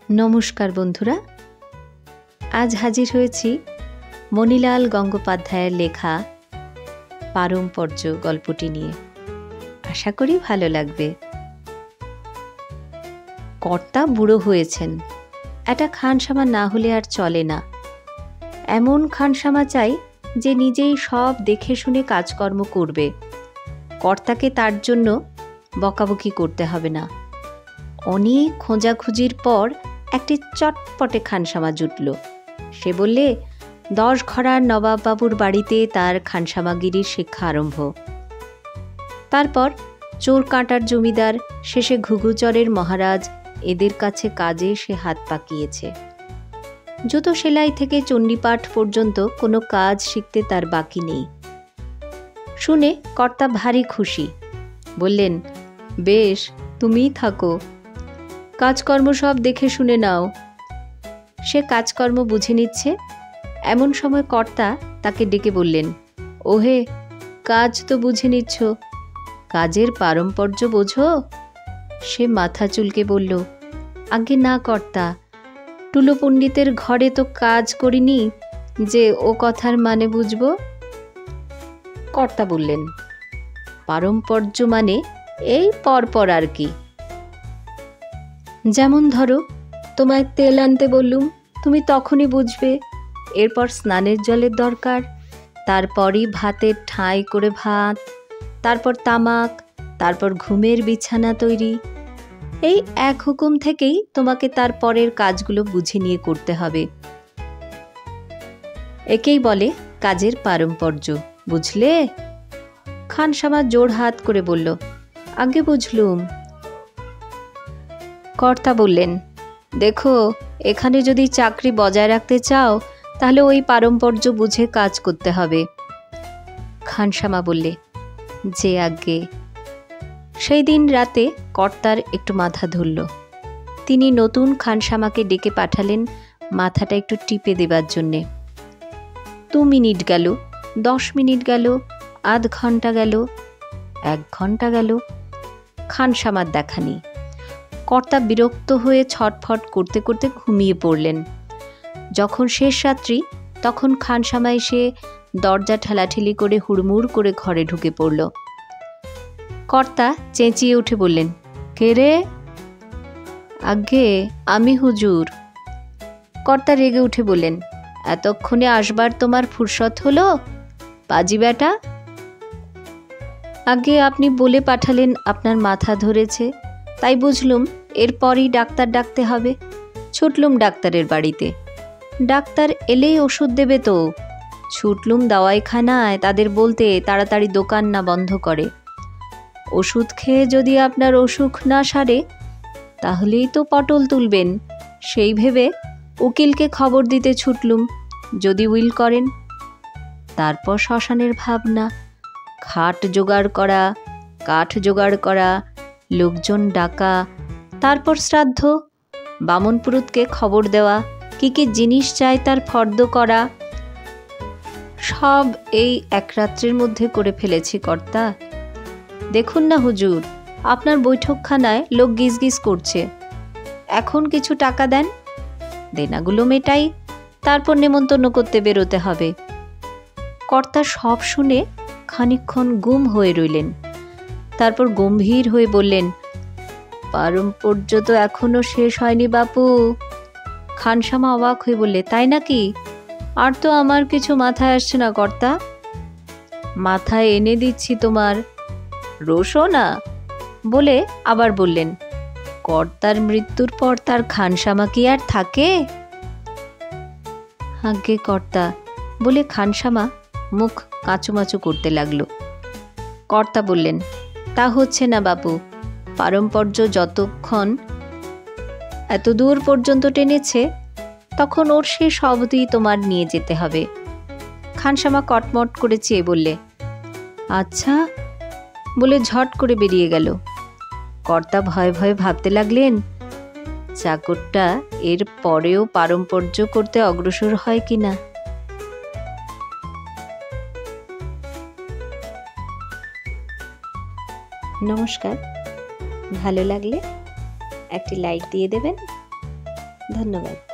নমস্কার বন্ধুরা, আজ হাজির হয়েছি মণিলাল গঙ্গোপাধ্যায়ের লেখা পারম্পর্য গল্পটি নিয়ে। আশা করি ভালো লাগবে। কর্তা বুড়ো হয়েছেন, একটা খানসামা না হলে আর চলে না। এমন খানসামা চাই যে নিজেই সব দেখে শুনে কাজকর্ম করবে। কর্তাকে তার জন্য বকাবকি করতে হবে না। অনেক খোঁজাখুঁজির পর একটি চটপটে খানসামা জুটল। সে বললে 10 ঘরার নবাববাবুর বাড়িতে তার খানসামাগিরির শিক্ষা আরম্ভ। তারপর চোর কাঁটার জমিদার, শেষে ঘুঘুচরের মহারাজ, এদের কাছে কাজে সে হাত পাকিয়েছে। জুতো সেলাই থেকে চণ্ডীপাঠ পর্যন্ত কোনো কাজ শিখতে তার বাকি নেই। শুনে কর্তা ভারী খুশি। বললেন, বেশ, তুমিই থাকো, কাজকর্ম সব দেখে শুনে নাও। সে কাজকর্ম বুঝে নিচ্ছে। এমন সময় কর্তা তাকে ডেকে বললেন, ওহে, কাজ তো বুঝে নিচ্ছ, কাজের পারম্পর্য বোঝো? সে মাথা চুলকে বলল, আগে না কর্তা, টুলো পণ্ডিতের ঘরে তো কাজ করিনি যে ও কথার মানে বুঝব। কর্তা বললেন, পারম্পর্য মানে এই পরপর আর কি। যেমন ধরো, তোমায় তেল আনতে বললুম, তুমি তখনই বুঝবে। এরপর স্নানের জলের দরকার, তারপরই ভাতের ঠাঁই করে ভাত, তারপর তামাক, তারপর ঘুমের বিছানা তৈরি। এই এক হুকুম থেকেই তোমাকে তার পরের কাজগুলো বুঝে নিয়ে করতে হবে। একেই বলে কাজের পারম্পর্য, বুঝলে? খানসামা জোড় হাত করে বলল, আগে বুঝলুম। কর্তা বললেন, দেখো, এখানে যদি চাকরি বজায় রাখতে চাও তাহলে ওই পারম্পর্য বুঝে কাজ করতে হবে। খানসামা বললে, যে আজ্ঞে। সেই দিন রাতে কর্তার একটু মাথা ধরল। তিনি নতুন খানসামাকে ডেকে পাঠালেন মাথাটা একটু টিপে দেবার জন্যে। 2 মিনিট গেল, 10 মিনিট গেল, আধ ঘন্টা গেল, 1 ঘন্টা গেল, খানসামার দেখা নেই। কর্তা বিরক্ত হয়ে ছটফট করতে করতে ঘুমিয়ে পড়লেন। যখন শেষ রাত্রি, তখন খানসামা এসে দরজা ঠেলাঠেলি করে হুড়মুড় করে ঘরে ঢুকে পড়ল। কর্তা চেঁচিয়ে উঠে বললেন, কে রে? আজ্ঞে, আমি হুজুর। কর্তা রেগে উঠে বললেন, এতক্ষণে আসবার তোমার ফুরসত হলো, পাজি বেটা? আগে আপনি বলে পাঠালেন আপনার মাথা ধরেছে, তাই বুঝলুম এরপরই ডাক্তার ডাকতে হবে। ছুটলুম ডাক্তারের বাড়িতে। ডাক্তার এলেই ওষুধ দেবে তো। ছুটলুম দাওয়াইখানায় তাদের বলতে তাড়াতাড়ি দোকান না বন্ধ করে। ওষুধ খেয়ে যদি আপনার অসুখ না সারে তাহলেই তো পটল তুলবেন, সেই ভেবে উকিলকে খবর দিতে ছুটলুম, যদি উইল করেন। তারপর শ্মশানের ভাবনা, খাট জোগাড় করা, কাঠ জোগাড় করা, লোকজন ডাকা, তারপর শ্রাদ্ধ, বামনপুরুতকে খবর দেওয়া, কি কি জিনিস চাই তার ফর্দ করা। সব এই এক রাত্রির মধ্যে করে ফেলেছি কর্তা। দেখুন না হুজুর, আপনার বৈঠকখানায় লোক গিজগিজ করছে। এখন কিছু টাকা দেন, দেনাগুলো মেটাই, তারপর নেমন্তন্ন করতে বেরোতে হবে। কর্তা সব শুনে খানিকক্ষণ গুম হয়ে রইলেন। তারপর গম্ভীর হয়ে বললেন, পারম্পর্য তো এখনো শেষ হয়নি বাপু। খানসামা অবাক হয়ে বললে, তাই নাকি? আর তো আমার কিছু মাথায় আসছে না কর্তা। মাথায় এনে দিচ্ছি তোমার, রোশো না। বলে আবার বললেন, কর্তার মৃত্যুর পর তার খানসামা কি আর থাকে? আজ্ঞে কর্তা, বলে খানসামা মুখ কাঁচুমাচু করতে লাগলো। কর্তা বললেন, তা হচ্ছে না বাপু, পারম্পর্য যতক্ষণ এত দূর পর্যন্ত টেনেছে তখন ওর শেষ অবধি তোমার নিয়ে যেতে হবে। খানসামা কটমট করে চেয়ে বললে, আচ্ছা, বলে ঝট করে বেরিয়ে গেল। কর্তা ভয়ে ভয়ে ভাবতে লাগলেন, চাকরটা এর পরেও পারম্পর্য করতে অগ্রসর হয় কিনা। নমস্কার, ভালো লাগলে একটি লাইক দিয়ে দেবেন। ধন্যবাদ।